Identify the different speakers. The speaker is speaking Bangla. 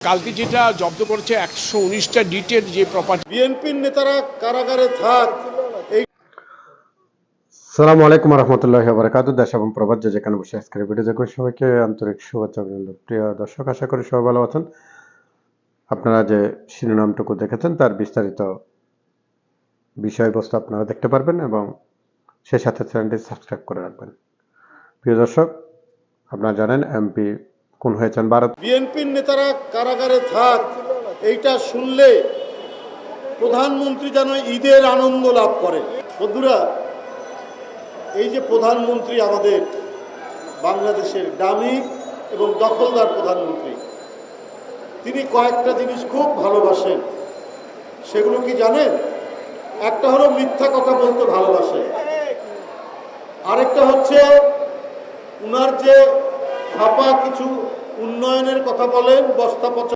Speaker 1: কালকে যেটা জব্দ করেছে 119টা ডিটের যে প্রপার্টি।
Speaker 2: বিএনপির নেতারা কারাগারে থাক।
Speaker 3: সালামু আলাইকুম রহমতুল্লাহি ওয়া বারাকাতুহু। দেশ এবং প্রবাস যে যেখানে বসে আজকের ভিডিও দেখুন, সবাইকে আন্তরিক শুভেচ্ছা অভিনন্দন। প্রিয় দর্শক, আশা করি সবাই ভালো আছেন। আপনারা যে শিরোনামটুকু দেখেছেন তার বিস্তারিত বিষয়বস্তু আপনারা দেখতে পারবেন এবং সেই সাথে চ্যানেলটি সাবস্ক্রাইব করে রাখবেন। প্রিয় দর্শক, আপনারা জানেন এমপি খুন হয়েছেন ভারত।
Speaker 2: বিএনপির নেতারা কারাগারে থাক, এইটা শুনলে প্রধানমন্ত্রী যেন ঈদের আনন্দ লাভ করে। বন্ধুরা, এই যে প্রধানমন্ত্রী আমাদের বাংলাদেশের ডামিক এবং দখলদার প্রধানমন্ত্রী, তিনি কয়েকটা জিনিস খুব ভালোবাসেন। সেগুলো কি জানেন? একটা হলো মিথ্যা কথা বলতে ভালোবাসেন, আরেকটা হচ্ছে উনার যে ফাঁপা কিছু উন্নয়নের কথা বলেন, বস্তা পচা